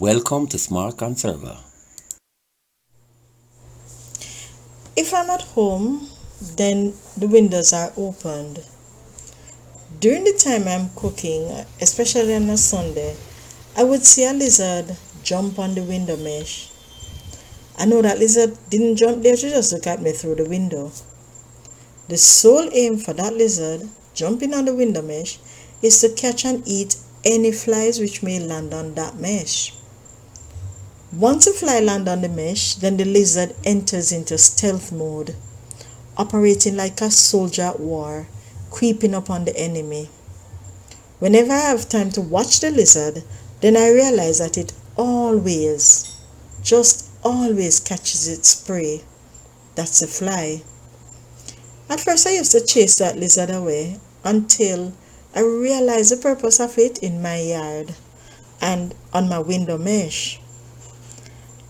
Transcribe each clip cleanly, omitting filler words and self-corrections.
Welcome to Smart Conserver. If I'm at home, then the windows are opened. During the time I'm cooking, especially on a Sunday, I would see a lizard jump on the window mesh. I know that lizard didn't jump there to just look at me through the window. The sole aim for that lizard jumping on the window mesh is to catch and eat any flies which may land on that mesh. Once a fly lands on the mesh, then the lizard enters into stealth mode, operating like a soldier at war, creeping up on the enemy. Whenever I have time to watch the lizard, then I realize that it always, just always catches its prey. That's a fly. At first I used to chase that lizard away until I realized the purpose of it in my yard and on my window mesh.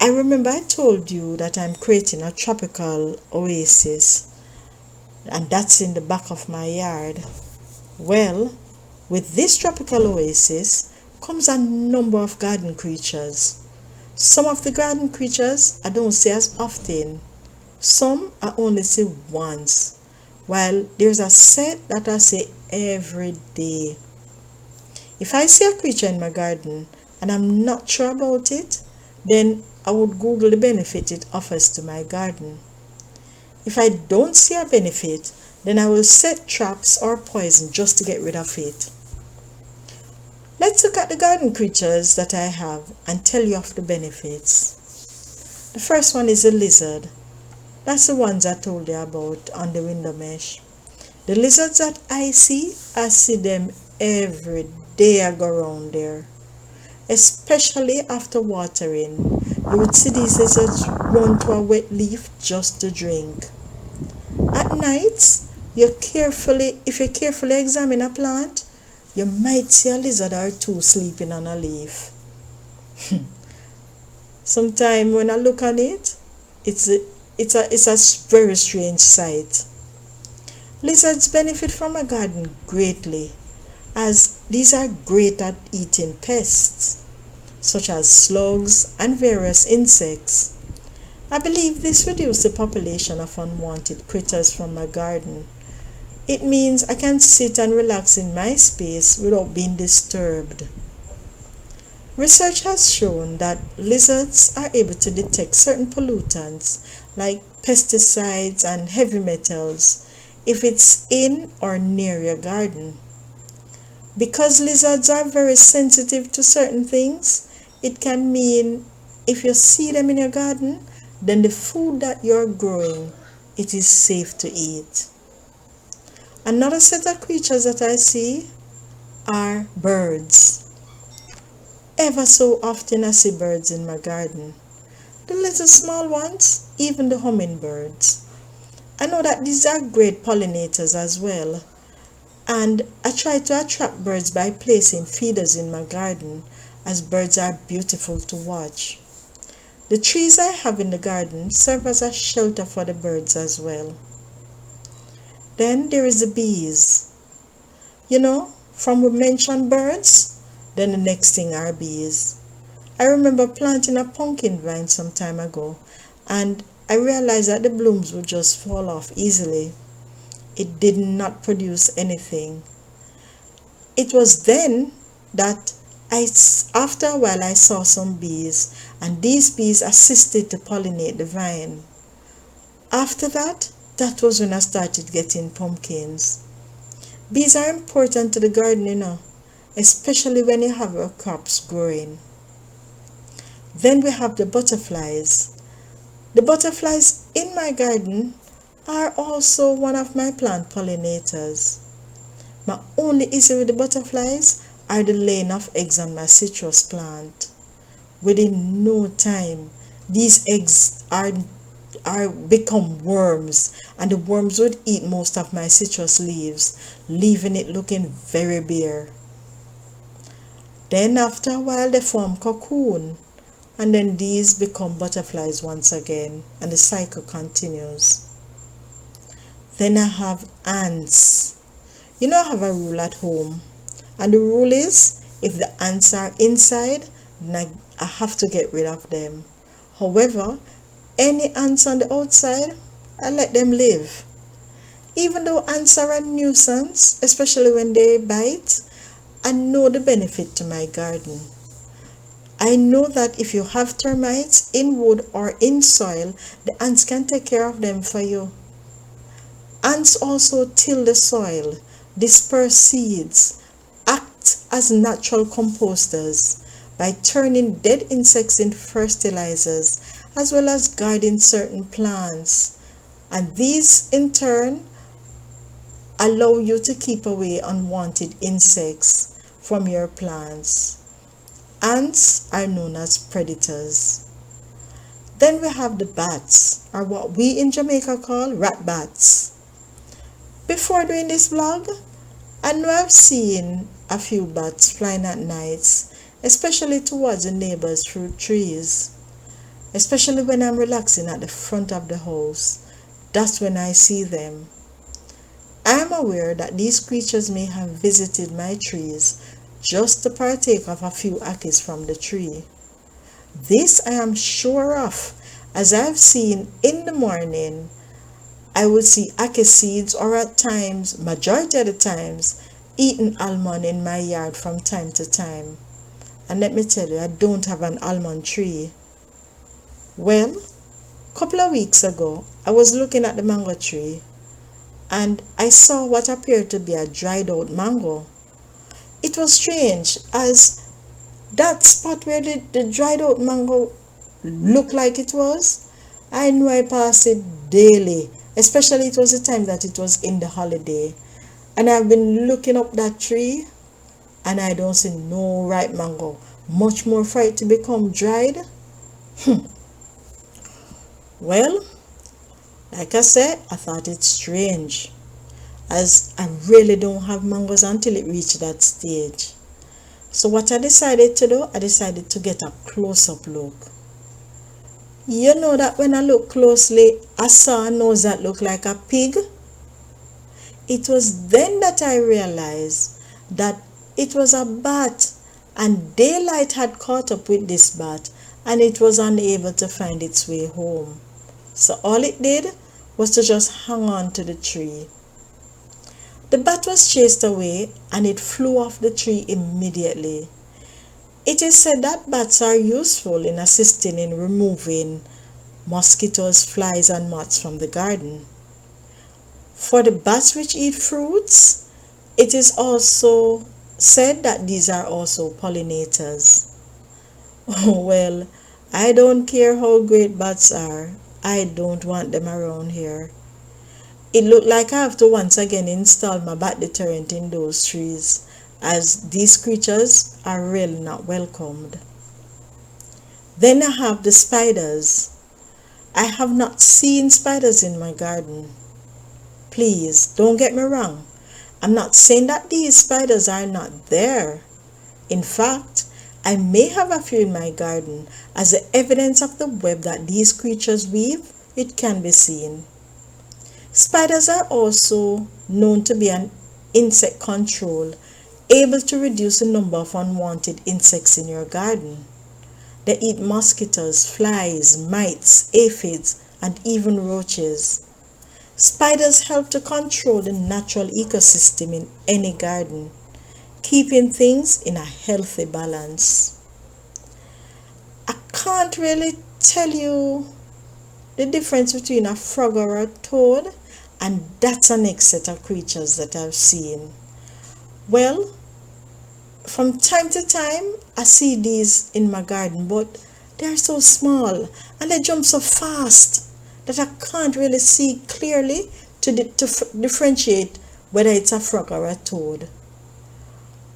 I remember I told you that I'm creating a tropical oasis, and that's in the back of my yard. Well, with this tropical oasis comes a number of garden creatures. Some of the garden creatures I don't see as often. Some I only see once, while there's a set that I see every day. If I see a creature in my garden and I'm not sure about it, then I would Google the benefit it offers to my garden. If I don't see a benefit, then I will set traps or poison just to get rid of it. Let's look at the garden creatures that I have and tell you of the benefits. The first one is a lizard. That's the ones I told you about on the window mesh. The lizards that I see them every day I go around there. Especially after watering, you would see these lizards run to a wet leaf just to drink. At night, if you carefully examine a plant, you might see a lizard or two sleeping on a leaf. Sometimes when I look on it, it's a very strange sight. Lizards benefit from a garden greatly, as these are great at eating pests, such as slugs and various insects. I believe this reduces the population of unwanted critters from my garden. It means I can sit and relax in my space without being disturbed. Research has shown that lizards are able to detect certain pollutants like pesticides and heavy metals if it's in or near your garden. Because lizards are very sensitive to certain things, it can mean if you see them in your garden, then the food that you're growing, it is safe to eat. Another set of creatures that I see are birds. Ever so often I see birds in my garden. The little small ones, even the hummingbirds. I know that these are great pollinators as well, and I try to attract birds by placing feeders in my garden, as birds are beautiful to watch. The trees I have in the garden serve as a shelter for the birds as well. Then there is the bees. From we mentioned birds, then the next thing are bees. I remember planting a pumpkin vine some time ago, and I realized that the blooms would just fall off easily. It did not produce anything. It was then that after a while I saw some bees, and these bees assisted to pollinate the vine. After that was when I started getting pumpkins. Bees are important to the garden, especially when you have your crops growing. Then we have the butterflies. The butterflies in my garden are also one of my plant pollinators. My only issue with the butterflies are the laying of eggs on my citrus plant. Within no time, these eggs are become worms, and the worms would eat most of my citrus leaves, leaving it looking very bare. Then after a while they form cocoon, and then these become butterflies once again, and the cycle continues. Then I have ants. I have a rule at home, and the rule is if the ants are inside, then I have to get rid of them. However, any ants on the outside, I let them live. Even though ants are a nuisance, especially when they bite, I know the benefit to my garden. I know that if you have termites in wood or in soil, the ants can take care of them for you. Ants also till the soil, disperse seeds, act as natural composters by turning dead insects into fertilizers, as well as guarding certain plants. And these in turn allow you to keep away unwanted insects from your plants. Ants are known as predators. Then we have the bats, or what we in Jamaica call rat bats. Before doing this vlog, I know I've seen a few bats flying at nights, especially towards the neighbors' fruit trees. Especially when I'm relaxing at the front of the house, that's when I see them. I am aware that these creatures may have visited my trees just to partake of a few akis from the tree. This I am sure of, as I've seen in the morning, I would see ackee seeds, or at times, majority of the times, eating almond in my yard from time to time. And let me tell you, I don't have an almond tree. Well, a couple of weeks ago, I was looking at the mango tree and I saw what appeared to be a dried out mango. It was strange, as that spot where the dried out mango looked like it was, I knew I passed it daily, especially it was the time that it was in the holiday. And I've been looking up that tree and I don't see no ripe mango, much more for it to become dried. Well, like I said, I thought it strange, as I really don't have mangoes until it reached that stage. So what I decided to do, I decided to get a close-up look. You know that when I looked closely, I saw a nose that looked like a pig. It was then that I realized that it was a bat, and daylight had caught up with this bat and it was unable to find its way home. So all it did was to just hang on to the tree. The bat was chased away and it flew off the tree immediately. It is said that bats are useful in assisting in removing mosquitoes, flies, and moths from the garden. For the bats which eat fruits, it is also said that these are also pollinators. Well, I don't care how great bats are, I don't want them around here. It looked like I have to once again install my bat deterrent in those trees, as these creatures are really not welcomed. Then I have the spiders. I have not seen spiders in my garden. Please, don't get me wrong. I'm not saying that these spiders are not there. In fact, I may have a few in my garden, as the evidence of the web that these creatures weave, it can be seen. Spiders are also known to be an insect control, able to reduce the number of unwanted insects in your garden. They eat mosquitoes, flies, mites, aphids, and even roaches. Spiders help to control the natural ecosystem in any garden, keeping things in a healthy balance. I can't really tell you the difference between a frog or a toad, and that's the next set of creatures that I've seen. Well, from time to time I see these in my garden, but they're so small and they jump so fast that I can't really see clearly to differentiate whether it's a frog or a toad.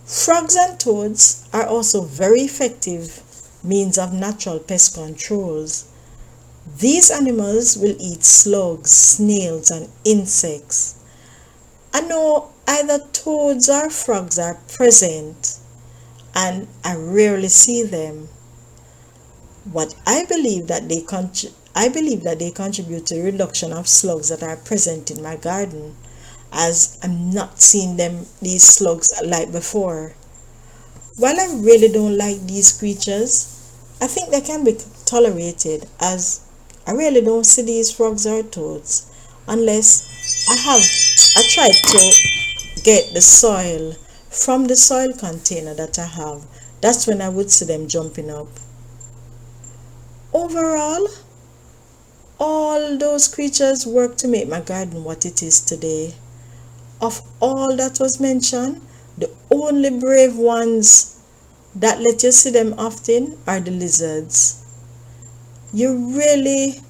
Frogs and toads are also very effective means of natural pest controls. These animals will eat slugs, snails, and insects. I know either toads or frogs are present, and I rarely see them. But I believe that they contribute to the reduction of slugs that are present in my garden, as I'm not seeing these slugs like before. While I really don't like these creatures, I think they can be tolerated, as I really don't see these frogs or toads unless I tried to get the soil from the soil container that I have. That's when I would see them jumping up. Overall, all those creatures work to make my garden what it is today. Of all that was mentioned, the only brave ones that let you see them often are the lizards. You really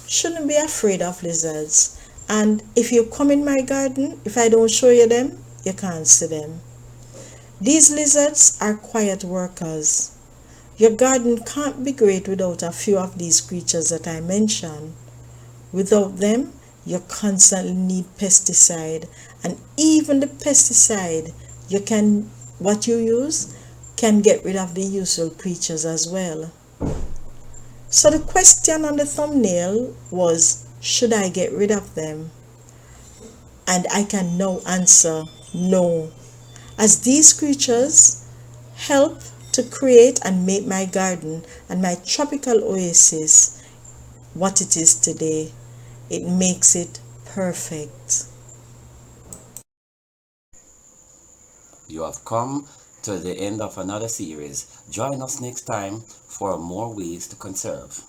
shouldn't be afraid of lizards. And if you come in my garden, if I don't show you them, you can't see them. These lizards are quiet workers. Your garden can't be great without a few of these creatures that I mentioned. Without them, you constantly need pesticide, and even the pesticide what you use can get rid of the usual creatures as well. So the question on the thumbnail was, should I get rid of them? And I can now answer no, as these creatures help to create and make my garden and my tropical oasis what it is today. It makes it perfect. You have come to the end of another series. Join us next time for more ways to conserve.